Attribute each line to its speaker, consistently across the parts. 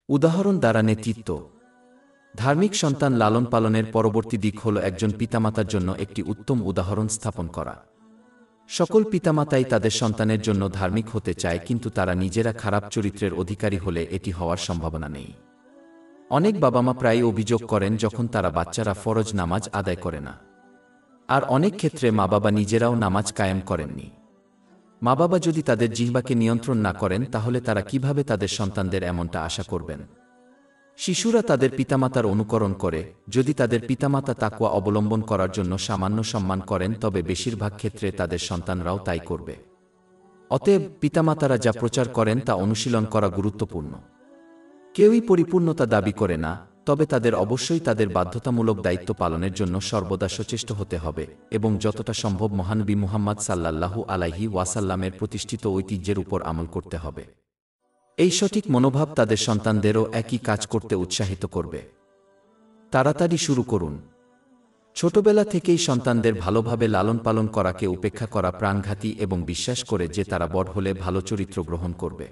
Speaker 1: উদাহরণ দ্বারা নেতৃত্ব। ধার্মিক সন্তান লালন পালনের পরবর্তী দিক হল একজন পিতামাতার জন্য একটি উত্তম উদাহরণ স্থাপন করা। সকল পিতামাতাই তাদের সন্তানের জন্য ধার্মিক হতে চায়, কিন্তু তারা নিজেরা খারাপ চরিত্রের অধিকারী হলে এটি হওয়ার সম্ভাবনা নেই। অনেক বাবা মা প্রায়ই অভিযোগ করেন যখন তারা বাচ্চারা ফরজ নামাজ আদায় করে না। আর অনেক ক্ষেত্রে মা বাবা নিজেরাও নামাজ কায়েম করেননি। মা বাবা যদি তাদের জিহ্বাকে নিয়ন্ত্রণ না করেন, তাহলে তারা কিভাবে তাদের সন্তানদের এমনটা আশা করবেন? শিশুরা তাদের পিতামাতার অনুকরণ করে। যদি তাদের পিতামাতা তাকওয়া অবলম্বন করার জন্য সামান্য সম্মান করেন, তবে বেশিরভাগ ক্ষেত্রে তাদের সন্তানরাও তাই করবে। অতএব পিতামাতারা যা প্রচার করেন তা অনুশীলন করা গুরুত্বপূর্ণ। কেউই পরিপূর্ণতা দাবি করে না, তবে তাদের অবশ্যই তাদের বাধ্যতামূলক দায়িত্ব পালনের জন্য সর্বদা সচেষ্ট হতে হবে এবং যতটা সম্ভব মহানবী মুহাম্মদ সাল্লাল্লাহু আলাইহি ওয়াসাল্লামের প্রতিষ্ঠিত ঐতিহ্যের উপর আমল করতে হবে। এই সঠিক মনোভাব তাদের সন্তানদেরও একই কাজ করতে উৎসাহিত করবে। তাড়াতাড়ি শুরু করুন। ছোটবেলা থেকেই সন্তানদের ভালোভাবে লালন পালন করাকে উপেক্ষা করা প্রাণঘাতী এবং বিশ্বাস করে যে তারা বড় হলে ভালো চরিত্র গ্রহণ করবে।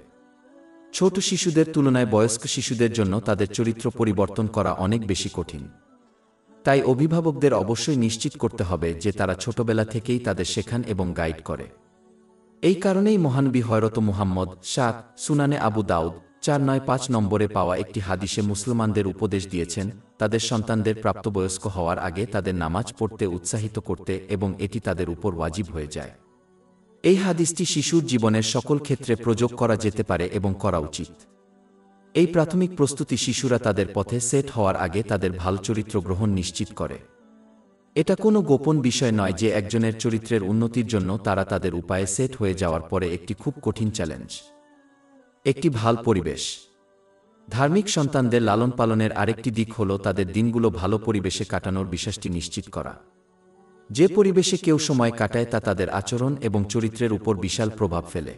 Speaker 1: ছোট শিশুদের তুলনায় বয়স্ক শিশুদের জন্য তাদের চরিত্র পরিবর্তন করা অনেক বেশি কঠিন। তাই অভিভাবকদের অবশ্যই নিশ্চিত করতে হবে যে তারা ছোটবেলা থেকেই তাদের শেখান এবং গাইড করে। এই কারণেই মহানবী হযরত মুহাম্মদ সুনানে আবু দাউদ ৪৯৫ নম্বরে পাওয়া একটি হাদিসে মুসলমানদের উপদেশ দিয়েছেন তাদের সন্তানদের প্রাপ্তবয়স্ক হওয়ার আগে তাদের নামাজ পড়তে উৎসাহিত করতে, এবং এটি তাদের উপর ওয়াজিব হয়ে যায়। এই হাদিসটি শিশুর জীবনের সকল ক্ষেত্রে প্রয়োগ করা যেতে পারে এবং করা উচিত। এই প্রাথমিক প্রস্তুতি শিশুরা তাদের পথে সেট হওয়ার আগে তাদের ভালো চরিত্র গ্রহণ নিশ্চিত করে। এটা কোনো গোপন বিষয় নয় যে একজনের চরিত্রের উন্নতির জন্য তারা তাদের উপায়ে সেট হয়ে যাওয়ার পরে একটি খুব কঠিন চ্যালেঞ্জ। একটি ভালো পরিবেশ। ধার্মিক সন্তানদের লালন পালনের আরেকটি দিক হল তাদের দিনগুলো ভালো পরিবেশে কাটানোর বিষয়টি নিশ্চিত করা। যে পরিবেশে কেউ সময় কাটায় তা তাদের আচরণ এবং চরিত্রের উপর বিশাল প্রভাব ফেলে।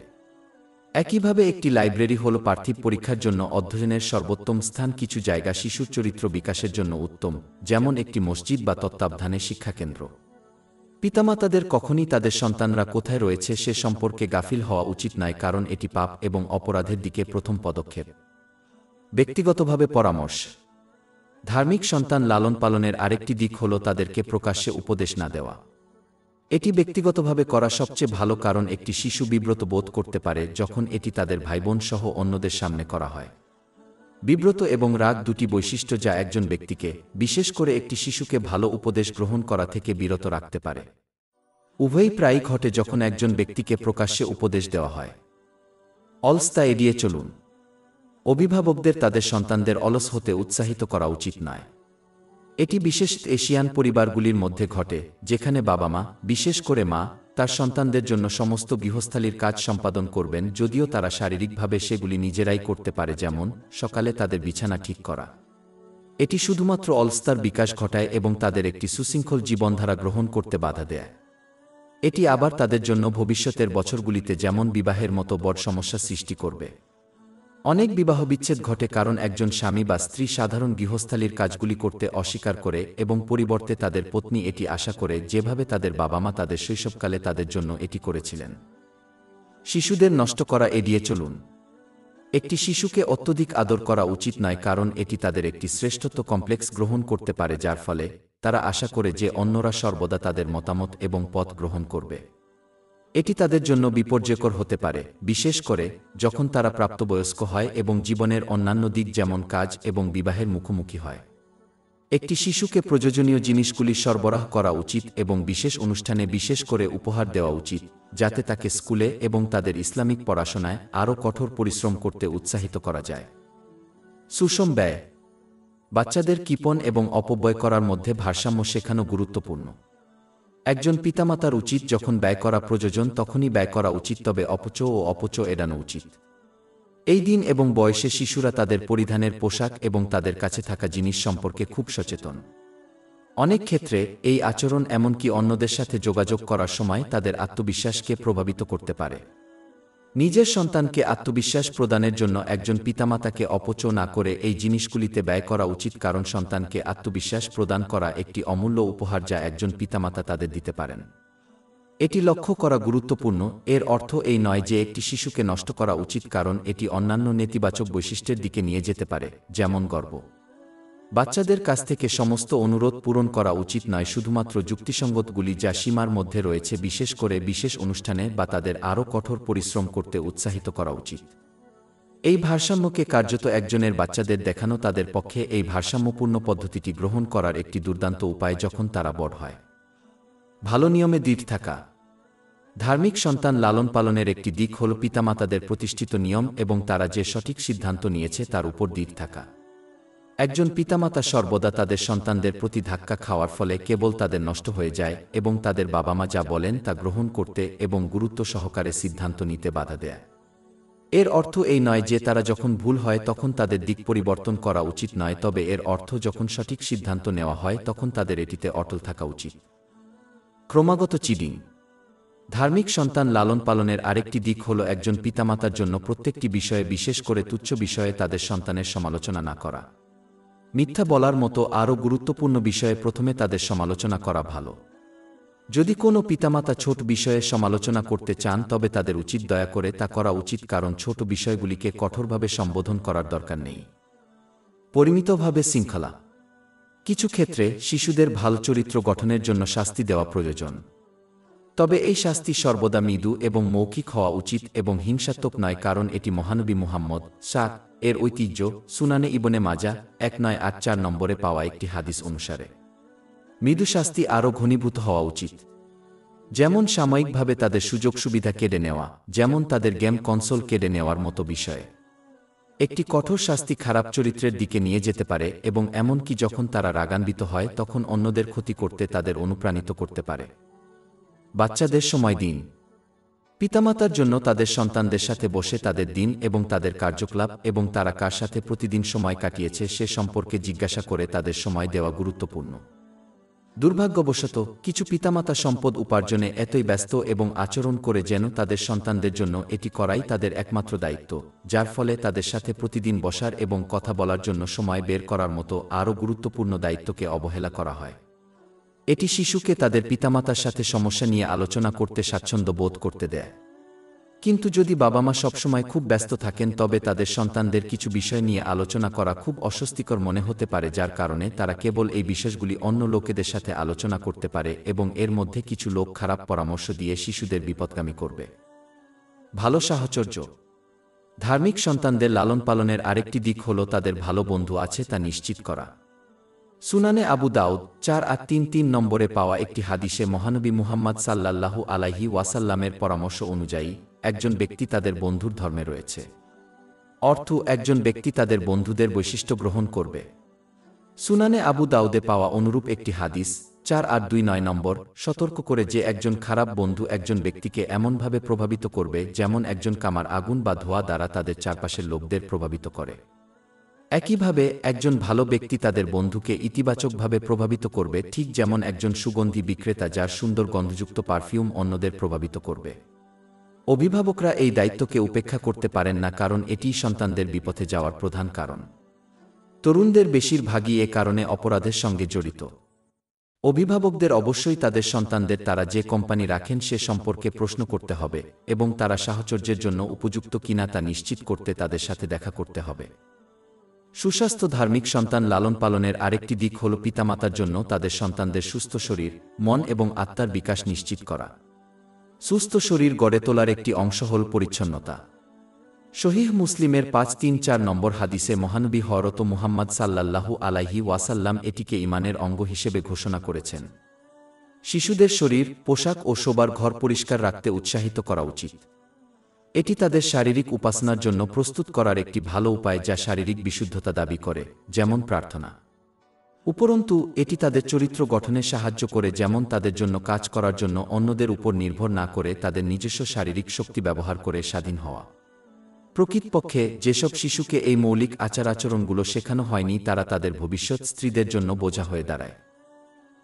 Speaker 1: একইভাবে একটি লাইব্রেরি হল পার্থিব পরীক্ষার জন্য অধ্যয়নের সর্বোত্তম স্থান। কিছু জায়গা শিশুর চরিত্র বিকাশের জন্য উত্তম, যেমন একটি মসজিদ বা তত্ত্বাবধানে শিক্ষাকেন্দ্র। পিতামাতাদের কখনই তাদের সন্তানরা কোথায় রয়েছে সে সম্পর্কে গাফিল হওয়া উচিত নয়, কারণ এটি পাপ এবং অপরাধের দিকে প্রথম পদক্ষেপ। ব্যক্তিগতভাবে পরামর্শ। ধার্মিক সন্তান লালন পালনের আরেকটি দিক হল তাদেরকে প্রকাশ্যে উপদেশ না দেওয়া। এটি ব্যক্তিগতভাবে করা সবচেয়ে ভালো, কারণ একটি শিশু বিব্রত বোধ করতে পারে যখন এটি তাদের ভাইবোন সহ অন্যদের সামনে করা হয়। বিব্রত এবং রাগ দুটি বৈশিষ্ট্য যা একজন ব্যক্তিকে, বিশেষ করে একটি শিশুকে ভালো উপদেশ গ্রহণ করা থেকে বিরত রাখতে পারে। উভয়ই প্রায়ই ঘটে যখন একজন ব্যক্তিকে প্রকাশ্যে উপদেশ দেওয়া হয়। অলসতা এড়িয়ে চলুন। অভিভাবকদের তাদের সন্তানদের অলস হতে উৎসাহিত করা উচিত নয়। এটি বিশেষ এশিয়ান পরিবারগুলির মধ্যে ঘটে, যেখানে বাবা মা, বিশেষ করে মা, তার সন্তানদের জন্য সমস্ত গৃহস্থালির কাজ সম্পাদন করবেন, যদিও তারা শারীরিকভাবে সেগুলি নিজেরাই করতে পারে, যেমন সকালে তাদের বিছানা ঠিক করা। এটি শুধুমাত্র অলসতার বিকাশ ঘটায় এবং তাদের একটি সুশৃঙ্খল জীবনধারা গ্রহণ করতে বাধা দেয়। এটি আবার তাদের জন্য ভবিষ্যতের বছরগুলিতে যেমন বিবাহের মতো বড় সমস্যা সৃষ্টি করবে। অনেক বিবাহ বিচ্ছেদ ঘটে কারণ একজন স্বামী বা স্ত্রী সাধারণ গৃহস্থালির কাজগুলি করতে অস্বীকার করে এবং পরিবর্তে তাদের পত্নী এটি আশা করে, যেভাবে তাদের বাবা মা তাদের শৈশবকালে তাদের জন্য এটি করেছিলেন। শিশুদের নষ্ট করা এড়িয়ে চলুন। একটি শিশুকে অত্যধিক আদর করা উচিত নয়, কারণ এটি তাদের একটি শ্রেষ্ঠত্ব কমপ্লেক্স গ্রহণ করতে পারে, যার ফলে তারা আশা করে যে অন্যরা সর্বদা তাদের মতামত এবং পথ গ্রহণ করবে। এটি তাদের জন্য বিপর্যয়কর হতে পারে, বিশেষ করে যখন তারা প্রাপ্তবয়স্ক হয় এবং জীবনের অন্যান্য দিক যেমন কাজ এবং বিবাহের মুখোমুখি হয়। একটি শিশুকে প্রয়োজনীয় জিনিসগুলি সরবরাহ করা উচিত এবং বিশেষ অনুষ্ঠানে বিশেষ করে উপহার দেওয়া উচিত, যাতে তাকে স্কুলে এবং তাদের ইসলামিক পড়াশোনায় আরও কঠোর পরিশ্রম করতে উৎসাহিত করা যায়। সুষম ব্যয়। বাচ্চাদের কৃপণ এবং অপব্যয় করার মধ্যে ভারসাম্য শেখানো গুরুত্বপূর্ণ। একজন পিতামাতার উচিত যখন ব্যয় করা প্রয়োজন তখনই ব্যয় করা উচিত, তবে অপচয় এড়ানো উচিত। এই দিন এবং বয়সে শিশুরা তাদের পরিধানের পোশাক এবং তাদের কাছে থাকা জিনিস সম্পর্কে খুব সচেতন। অনেক ক্ষেত্রে এই আচরণ এমনকি অন্যদের সাথে যোগাযোগ করার সময় তাদের আত্মবিশ্বাসকে প্রভাবিত করতে পারে। নিজের সন্তানকে আত্মবিশ্বাস প্রদানের জন্য একজন পিতামাতাকে অপচয় না করে এই জিনিসগুলিতে ব্যয় করা উচিত, কারণ সন্তানকে আত্মবিশ্বাস প্রদান করা একটি অমূল্য উপহার যা একজন পিতামাতা তাদের দিতে পারেন। এটি লক্ষ্য করা গুরুত্বপূর্ণ। এর অর্থ এই নয় যে একটি শিশুকে নষ্ট করা উচিত, কারণ এটি অন্যান্য নেতিবাচক বৈশিষ্ট্যের দিকে নিয়ে যেতে পারে, যেমন গর্ব। বাচ্চাদের কাছ থেকে সমস্ত অনুরোধ পূরণ করা উচিত নয়, শুধুমাত্র যুক্তিসঙ্গতগুলি যা সীমার মধ্যে রয়েছে, বিশেষ করে বিশেষ অনুষ্ঠানে, বা তাদের আরও কঠোর পরিশ্রম করতে উৎসাহিত করা উচিত। এই ভারসাম্যকে কার্যত একজনের বাচ্চাদের দেখানো তাদের পক্ষে এই ভারসাম্যপূর্ণ পদ্ধতিটি গ্রহণ করার একটি দুর্দান্ত উপায় যখন তারা বড় হয়। ভালো নিয়মে দৃঢ় থাকা। ধার্মিক সন্তান লালন পালনের একটি দিক হল পিতামাতাদের প্রতিষ্ঠিত নিয়ম এবং তারা যে সঠিক সিদ্ধান্ত নিয়েছে তার উপর দৃঢ় থাকা। একজন পিতামাতা সর্বদা তাদের সন্তানদের প্রতি ধাক্কা খাওয়ার ফলে কেবল তাদের নষ্ট হয়ে যায় এবং তাদের বাবা মা যা বলেন তা গ্রহণ করতে এবং গুরুত্ব সহকারে সিদ্ধান্ত নিতে বাধা দেয়। এর অর্থ এই নয় যে তারা যখন ভুল হয় তখন তাদের দিক পরিবর্তন করা উচিত নয়, তবে এর অর্থ যখন সঠিক সিদ্ধান্ত নেওয়া হয় তখন তাদের এটিতে অটল থাকা উচিত। ক্রমাগত চিডিং। ধার্মিক সন্তান লালন পালনের আরেকটি দিক হল একজন পিতামাতার জন্য প্রত্যেকটি বিষয়ে, বিশেষ করে তুচ্ছ বিষয়ে, তাদের সন্তানের সমালোচনা না করা। মিথ্যা বলার মতো আরও গুরুত্বপূর্ণ বিষয়ে প্রথমে তাদের সমালোচনা করা ভালো। যদি কোনো পিতামাতা ছোট বিষয়ে সমালোচনা করতে চান তবে তাদের উচিত দয়া করে তা করা উচিত, কারণ ছোট বিষয়গুলিকে কঠোরভাবে সম্বোধন করার দরকার নেই। পরিমিতভাবে শৃঙ্খলা। কিছু ক্ষেত্রে শিশুদের ভালো চরিত্র গঠনের জন্য শাস্তি দেওয়া প্রয়োজন, তবে এই শাস্তি সর্বদা মৃদু এবং মৌখিক হওয়া উচিত এবং হিংসাত্মক নয়, কারণ এটি মহানবী মুহাম্মদ এর ঐতিহ্য। সুনানে ইবনে মাজা 1984 নম্বরে পাওয়া একটি হাদিস অনুসারে মৃদু শাস্তি আরও ঘনীভূত হওয়া উচিত, যেমন সাময়িকভাবে তাদের সুযোগ সুবিধা কেড়ে নেওয়া, যেমন তাদের গেম কনসোল কেড়ে নেওয়ার মতো বিষয়ে। একটি কঠোর শাস্তি খারাপ চরিত্রের দিকে নিয়ে যেতে পারে এবং এমনকি যখন তারা রাগান্বিত হয় তখন অন্যদের ক্ষতি করতে তাদের অনুপ্রাণিত করতে পারে। বাচ্চাদের সময় দিন। পিতামাতার জন্য তাদের সন্তানদের সাথে বসে তাদের দিন এবং তাদের কার্যকলাপ এবং তারা কার সাথে প্রতিদিন সময় কাটিয়েছে সে সম্পর্কে জিজ্ঞাসা করে তাদের সময় দেওয়া গুরুত্বপূর্ণ। দুর্ভাগ্যবশত কিছু পিতামাতা সম্পদ উপার্জনে এতই ব্যস্ত এবং আচরণ করে যেন তাদের সন্তানদের জন্য এটি করাই তাদের একমাত্র দায়িত্ব, যার ফলে তাদের সাথে প্রতিদিন বসার এবং কথা বলার জন্য সময় বের করার মতো আরও গুরুত্বপূর্ণ দায়িত্বকে অবহেলা করা হয়। এটি শিশুকে তাদের পিতামাতার সাথে সমস্যা নিয়ে আলোচনা করতে স্বাচ্ছন্দ্য বোধ করতে দেয়। কিন্তু যদি বাবা মা সবসময় খুব ব্যস্ত থাকেন তবে তাদের সন্তানদের কিছু বিষয় নিয়ে আলোচনা করা খুব অস্বস্তিকর মনে হতে পারে, যার কারণে তারা কেবল এই বিষয়গুলি অন্য লোকেদের সাথে আলোচনা করতে পারে এবং এর মধ্যে কিছু লোক খারাপ পরামর্শ দিয়ে শিশুদের বিপথগামী করবে। ভালো সাহচর্য। ধার্মিক সন্তানদের লালন পালনের আরেকটি দিক হল তাদের ভালো বন্ধু আছে তা নিশ্চিত করা। সুনানে আবু দাউদ 4833 নম্বরে পাওয়া একটি হাদিসে মহানবী মুহাম্মদ সাল্লাল্লাহু আলাইহি ওয়াসাল্লামের পরামর্শ অনুযায়ী একজন ব্যক্তি তাদের বন্ধুর ধর্মে রয়েছে। অর্থ একজন ব্যক্তি তাদের বন্ধুদের বৈশিষ্ট্য গ্রহণ করবে। সুনানে আবু দাউদে পাওয়া অনুরূপ একটি হাদিস 4829 নম্বর সতর্ক করে যে একজন খারাপ বন্ধু একজন ব্যক্তিকে এমনভাবে প্রভাবিত করবে যেমন একজন কামার আগুন বা ধোঁয়া দ্বারা তাদের চারপাশের লোকদের প্রভাবিত করে। একইভাবে একজন ভালো ব্যক্তি তাদের বন্ধুকে ইতিবাচকভাবে প্রভাবিত করবে, ঠিক যেমন একজন সুগন্ধি বিক্রেতা যার সুন্দর গন্ধযুক্ত পারফিউম অন্যদের প্রভাবিত করবে। অভিভাবকরা এই দায়িত্বকে উপেক্ষা করতে পারেন না, কারণ এটিই সন্তানদের বিপথে যাওয়ার প্রধান কারণ। তরুণদের বেশিরভাগই এ কারণে অপরাধের সঙ্গে জড়িত। অভিভাবকদের অবশ্যই তাদের সন্তানদের তারা যে কোম্পানি রাখেন সে সম্পর্কে প্রশ্ন করতে হবে এবং তারা সাহচর্যের জন্য উপযুক্ত কিনা তা নিশ্চিত করতে তাদের সাথে দেখা করতে হবে। সুস্বাস্থ্য। ধার্মিক সন্তান লালন পালনের আরেকটি দিক হল পিতামাতার জন্য তাদের সন্তানদের সুস্থ শরীর, মন এবং আত্মার বিকাশ নিশ্চিত করা। সুস্থ শরীর গড়ে তোলার একটি অংশ হল পরিচ্ছন্নতা। সহিহ মুসলিমের 534 নম্বর হাদিসে মহানবী হযরত মুহাম্মদ সাল্লাল্লাহু আলাইহি ওয়াসাল্লাম এটিকে ঈমানের অঙ্গ হিসেবে ঘোষণা করেছেন। শিশুদের শরীর, পোশাক ও শোবার ঘর পরিষ্কার রাখতে উৎসাহিত করা উচিত। এটি তাদের শারীরিক উপাসনার জন্য প্রস্তুত করার একটি ভালো উপায় যা শারীরিক বিশুদ্ধতা দাবি করে, যেমন প্রার্থনা। উপরন্তু এটি তাদের চরিত্র গঠনে সাহায্য করে, যেমন তাদের জন্য কাজ করার জন্য অন্যদের উপর নির্ভর না করে তাদের নিজস্ব শারীরিক শক্তি ব্যবহার করে স্বাধীন হওয়া। প্রকৃতপক্ষে যেসব শিশুকে এই মৌলিক আচার-আচরণগুলো শেখানো হয়নি তারা তাদের ভবিষ্যৎ স্ত্রীদের জন্য বোঝা হয়ে দাঁড়ায়।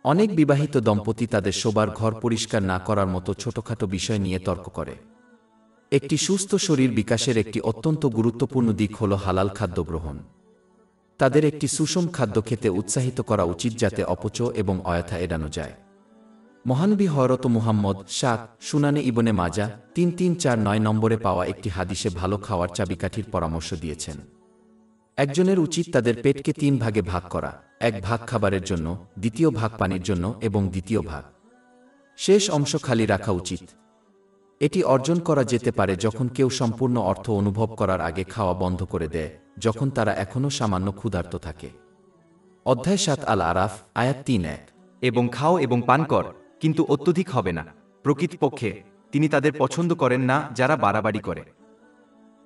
Speaker 1: অনেক বিবাহিত দম্পতি তাদের শোবার ঘর পরিষ্কার না করার মতো ছোটখাটো বিষয় নিয়ে তর্ক করে। একটি সুস্থ শরীর বিকাশের একটি অত্যন্ত গুরুত্বপূর্ণ দিক হল হালাল খাদ্য গ্রহণ। তাদের একটি সুষম খাদ্য খেতে উৎসাহিত করা উচিত যাতে অপচয় এবং অযথা এড়ানো যায়। মহানবী হযরত মুহাম্মদ শাক সুনানে ইবনে মাজা 3349 নম্বরে পাওয়া একটি হাদিসে ভালো খাওয়ার চাবিকাঠির পরামর্শ দিয়েছেন। একজনের উচিত তাদের পেটকে 3 ভাগে ভাগ করা, 1 ভাগ খাবারের জন্য, দ্বিতীয় ভাগ পানির জন্য এবং দ্বিতীয় ভাগ শেষ অংশ খালি রাখা উচিত। এটি অর্জন করা যেতে পারে যখন কেউ সম্পূর্ণ অর্থ অনুভব করার আগে খাওয়া বন্ধ করে দেয়, যখন তারা এখনও সামান্য ক্ষুধার্ত থাকে। অধ্যায় 7 আল আরাফ আয়াত 3:1।
Speaker 2: এবং খাও এবং পান কর, কিন্তু অত্যধিক হবে না। প্রকৃতপক্ষে তিনি তাদের পছন্দ করেন না যারা বাড়াবাড়ি করে।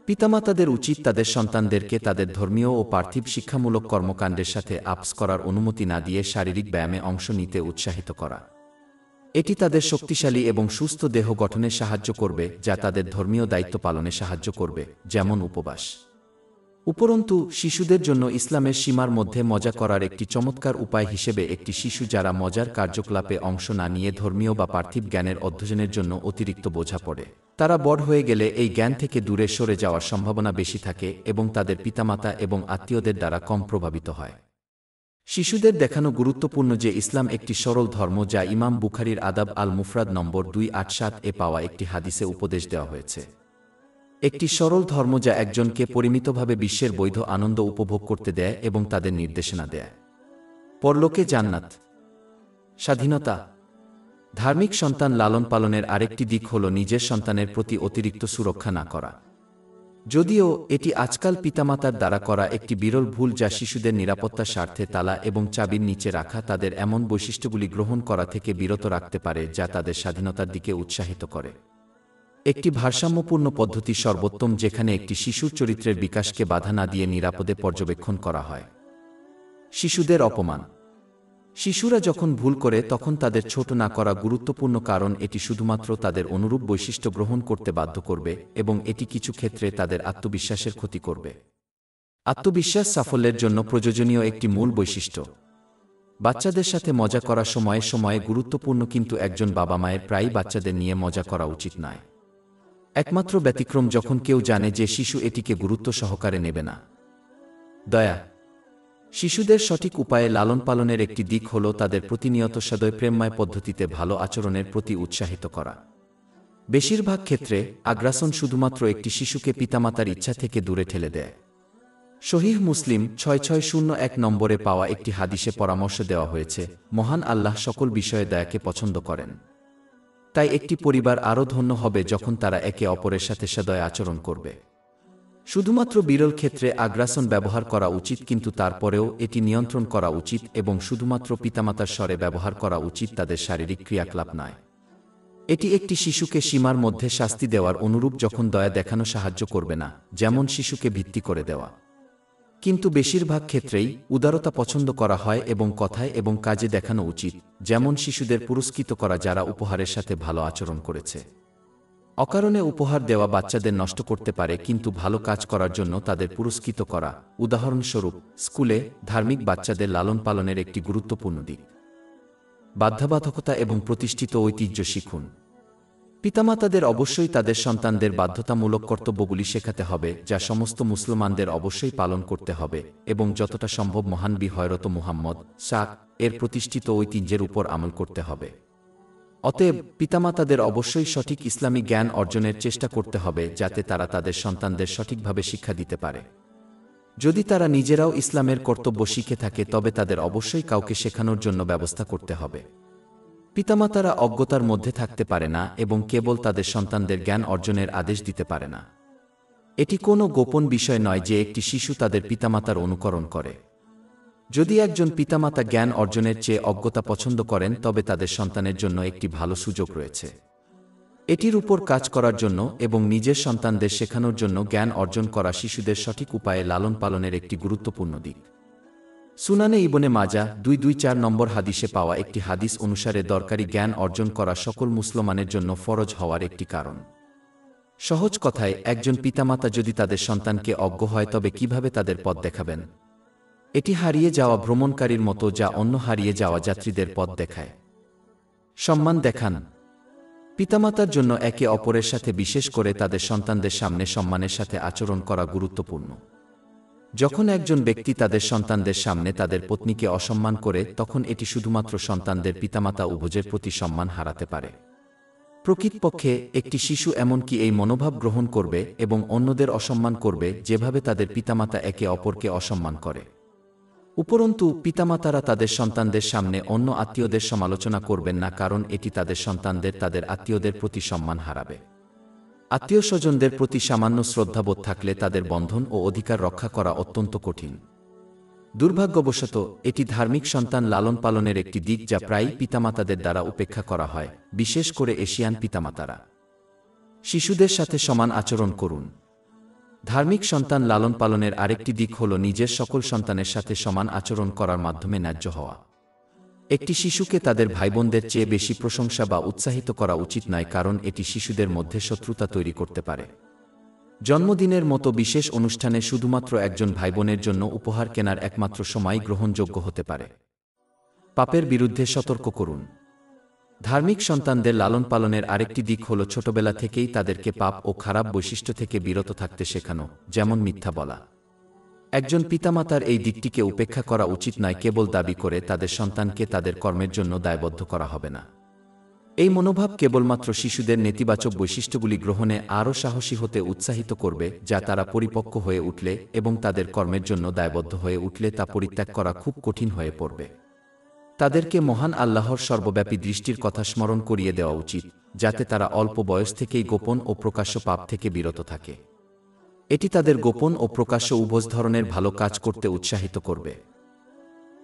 Speaker 1: পিতামাতাদের উচিত তাদের সন্তানদেরকে তাদের ধর্মীয় ও পার্থিব শিক্ষামূলক কর্মকাণ্ডের সাথে আপস করার অনুমতি না দিয়ে শারীরিক ব্যায়ামে অংশ নিতে উৎসাহিত করা। এটি তাদের শক্তিশালী এবং সুস্থ দেহ গঠনে সাহায্য করবে, যা তাদের ধর্মীয় দায়িত্ব পালনে সাহায্য করবে, যেমন উপবাস। উপরন্তু শিশুদের জন্য ইসলামের সীমার মধ্যে মজা করার একটি চমৎকার উপায় হিসেবে একটি শিশু যারা মজার কার্যকলাপে অংশ না নিয়ে ধর্মীয় বা পার্থিব জ্ঞানের অধ্যয়নের জন্য অতিরিক্ত বোঝা পড়ে, তারা বড় হয়ে গেলে এই জ্ঞান থেকে দূরে সরে যাওয়ার সম্ভাবনা বেশি থাকে এবং তাদের পিতামাতা এবং আত্মীয়দের দ্বারা কম প্রভাবিত হয়। শিশুদের দেখানো গুরুত্বপূর্ণ যে ইসলাম একটি সরল ধর্ম, যা ইমাম বুখারীর আদাব আল মুফরাদ নম্বর 287 পাওয়া একটি হাদিসে উপদেশ দেওয়া হয়েছে। একটি সরল ধর্ম যা একজনকে পরিমিতভাবে বিশ্বের বৈধ আনন্দ উপভোগ করতে দেয় এবং তাদের নির্দেশনা দেয়। পরলোকে জান্নাত, স্বাধীনতা। ধার্মিক সন্তান লালন পালনের আরেকটি দিক হল নিজের সন্তানের প্রতি অতিরিক্ত সুরক্ষা না করা। যদিও এটি আজকাল পিতামাতার দ্বারা করা একটি বিরল ভুল, যা শিশুদের নিরাপত্তার স্বার্থে তালা এবং চাবির নিচে রাখা তাদের এমন বৈশিষ্ট্যগুলি গ্রহণ করা থেকে বিরত রাখতে পারে যা তাদের স্বাধীনতার দিকে উৎসাহিত করে। একটি ভারসাম্যপূর্ণ পদ্ধতি সর্বোত্তম, যেখানে একটি শিশুর চরিত্রের বিকাশকে বাধা না দিয়ে নিরাপদে পর্যবেক্ষণ করা হয়। শিশুদের অপমান। শিশুরা যখন ভুল করে তখন তাদের ছোট না করা গুরুত্বপূর্ণ, কারণ এটি শুধুমাত্র তাদের অনুরূপ বৈশিষ্ট্য গ্রহণ করতে বাধ্য করবে এবং এটি কিছু ক্ষেত্রে তাদের আত্মবিশ্বাসের ক্ষতি করবে। আত্মবিশ্বাস সাফল্যের জন্য প্রয়োজনীয় একটি মূল বৈশিষ্ট্য। বাচ্চাদের সাথে মজা করা সময়ে সময়ে গুরুত্বপূর্ণ, কিন্তু একজন বাবা মায়ের প্রায়ই বাচ্চাদের নিয়ে মজা করা উচিত নয়। একমাত্র ব্যতিক্রম যখন কেউ জানে যে শিশু এটিকে গুরুত্ব সহকারে নেবে না। দয়া। শিশুদের সঠিক উপায়ে লালন পালনের একটি দিক হল তাদের প্রতিনিয়ত সদয় প্রেমময় পদ্ধতিতে ভালো আচরণের প্রতি উৎসাহিত করা। বেশিরভাগ ক্ষেত্রে আগ্রাসন শুধুমাত্র একটি শিশুকে পিতামাতার ইচ্ছা থেকে দূরে ঠেলে দেয়। সহিহ মুসলিম 6601 নম্বরে পাওয়া একটি হাদিসে পরামর্শ দেওয়া হয়েছে, মহান আল্লাহ সকল বিষয়ে দয়াকে পছন্দ করেন। তাই একটি পরিবার আরও ধন্য হবে যখন তারা একে অপরের সাথে সদয় আচরণ করবে। শুধুমাত্র বিরল ক্ষেত্রে আগ্রাসন ব্যবহার করা উচিত, কিন্তু তারপরেও এটি নিয়ন্ত্রণ করা উচিত এবং শুধুমাত্র পিতামাতার স্বরে ব্যবহার করা উচিত, তাদের শারীরিক ক্রিয়াকলাপ নয়। এটি একটি শিশুকে সীমার মধ্যে শাস্তি দেওয়ার অনুরূপ যখন দয়া দেখানো সাহায্য করবে না, যেমন শিশুকে ভিত্তি করে দেওয়া। কিন্তু বেশিরভাগ ক্ষেত্রেই উদারতা পছন্দ করা হয় এবং কথায় এবং কাজে দেখানো উচিত, যেমন শিশুদের পুরস্কৃত করা যারা উপহারের সাথে ভালো আচরণ করেছে। অকারণে উপহার দেওয়া বাচ্চাদের নষ্ট করতে পারে, কিন্তু ভালো কাজ করার জন্য তাদের পুরস্কৃত করা, উদাহরণস্বরূপ স্কুলে ধার্মিক বাচ্চাদের লালন পালনের একটি গুরুত্বপূর্ণ দিক। বাধ্যবাধকতা এবং প্রতিষ্ঠিত ঐতিহ্য শিখুন। পিতামাতাদের অবশ্যই তাদের সন্তানদের বাধ্যতামূলক কর্তব্যগুলি শেখাতে হবে, যা সমস্ত মুসলমানদের অবশ্যই পালন করতে হবে এবং যতটা সম্ভব মহানবী হযরত মুহাম্মদ শাক এর প্রতিষ্ঠিত ঐতিহ্যের উপর আমল করতে হবে। অতএব পিতামাতাদের অবশ্যই সঠিক ইসলামী জ্ঞান অর্জনের চেষ্টা করতে হবে, যাতে তারা তাদের সন্তানদের সঠিকভাবে শিক্ষা দিতে পারে। যদি তারা নিজেরাও ইসলামের কর্তব্য শিখে থাকে, তবে তাদের অবশ্যই কাউকে শেখানোর জন্য ব্যবস্থা করতে হবে। পিতামাতারা অজ্ঞতার মধ্যে থাকতে পারে না এবং কেবল তাদের সন্তানদের জ্ঞান অর্জনের আদেশ দিতে পারে না। এটি কোনো গোপন বিষয় নয় যে একটি শিশু তাদের পিতামাতার অনুকরণ করে। যদি একজন পিতামাতা জ্ঞান অর্জনের চেয়ে অজ্ঞতা পছন্দ করেন, তবে তাদের সন্তানের জন্য একটি ভালো সুযোগ রয়েছে এটির উপর কাজ করার জন্য এবং নিজের সন্তানদের শেখানোর জন্য। জ্ঞান অর্জন করা শিশুদের সঠিক উপায়ে লালন পালনের একটি গুরুত্বপূর্ণ দিক। সুনানে ইবনে মাজা 224 নম্বর হাদিসে পাওয়া একটি হাদিস অনুসারে দরকারি জ্ঞান অর্জন করা সকল মুসলমানের জন্য ফরজ হওয়ার একটি কারণ। সহজ কথায়, একজন পিতামাতা যদি তাদের সন্তানকে অজ্ঞ হয়, তবে কিভাবে তাদের পথ দেখাবেন? এটি হারিয়ে যাওয়া ভ্রমণকারীর মতো, যা অন্য হারিয়ে যাওয়া যাত্রীদের পথ দেখায়। সম্মান দেখান। পিতামাতার জন্য একে অপরের সাথে, বিশেষ করে তাদের সন্তানদের সামনে সম্মানের সাথে আচরণ করা গুরুত্বপূর্ণ। যখন একজন ব্যক্তি তাদের সন্তানদের সামনে তাদের পত্নীকে অসম্মান করে তখন এটি শুধুমাত্র সন্তানদের পিতামাতা উভয়ের প্রতি সম্মান হারাতে পারে। প্রকৃতপক্ষে একটি শিশু এমনকি এই মনোভাব গ্রহণ করবে এবং অন্যদের অসম্মান করবে যেভাবে তাদের পিতামাতা একে অপরকে অসম্মান করে। উপরন্তু পিতামাতারা তাদের সন্তানদের সামনে অন্য আত্মীয়দের সমালোচনা করবেন না, কারণ এটি তাদের সন্তানদের তাদের আত্মীয়দের প্রতি সম্মান হারাবে। আত্মীয়স্বজনদের প্রতি সামান্য শ্রদ্ধাবোধ থাকলে তাদের বন্ধন ও অধিকার রক্ষা করা অত্যন্ত কঠিন। দুর্ভাগ্যবশত এটি ধার্মিক সন্তান লালন পালনের একটি দিক যা প্রায়ই পিতামাতাদের দ্বারা উপেক্ষা করা হয়, বিশেষ করে এশিয়ান পিতামাতারা। শিশুদের সাথে সমান আচরণ করুন। ধার্মিক সন্তান লালন পালনের আরেকটি দিক হল নিজের সকল সন্তানের সাথে সমান আচরণ করার মাধ্যমে ন্যায্য হওয়া। একটি শিশুকে তাদের ভাইবোনদের চেয়ে বেশি প্রশংসা বা উৎসাহিত করা উচিত নয়, কারণ এটি শিশুদের মধ্যে শত্রুতা তৈরি করতে পারে। জন্মদিনের মতো বিশেষ অনুষ্ঠানে শুধুমাত্র একজন ভাইবোনের জন্য উপহার কেনার একমাত্র সময় গ্রহণযোগ্য হতে পারে। পাপের বিরুদ্ধে সতর্ক করুন। ধার্মিক সন্তানদের লালন পালনের আরেকটি দিক হল ছোটবেলা থেকেই তাদেরকে পাপ ও খারাপ বৈশিষ্ট্য থেকে বিরত থাকতে শেখানো, যেমন মিথ্যা বলা। একজন পিতামাতার এই দিকটিকে উপেক্ষা করা উচিত নয় কেবল দাবি করে তাদের সন্তানকে তাদের কর্মের জন্য দায়বদ্ধ করা হবে না। এই মনোভাব কেবলমাত্র শিশুদের নেতিবাচক বৈশিষ্ট্যগুলি গ্রহণে আরও সাহসী হতে উৎসাহিত করবে, যা তারা পরিপক্ক হয়ে উঠলে এবং তাদের কর্মের জন্য দায়বদ্ধ হয়ে উঠলে তা পরিত্যাগ করা খুব কঠিন হয়ে পড়বে। তাদেরকে মহান আল্লাহর সর্বব্যাপী দৃষ্টির কথা স্মরণ করিয়ে দেওয়া উচিত, যাতে তারা অল্প বয়স থেকেই গোপন ও প্রকাশ্য পাপ থেকে বিরত থাকে। এটি তাদের গোপন ও প্রকাশ্য উভয় ধরনের ভালো কাজ করতে উৎসাহিত করবে।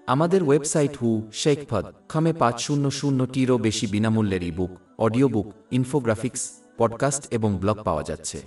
Speaker 1: আমাদের ওয়েবসাইট শেখফদ.com-এ 500টিরও বেশি বিনামূল্যের ebook, audio book, infographics, podcast এবং ব্লগ পাওয়া যাচ্ছে।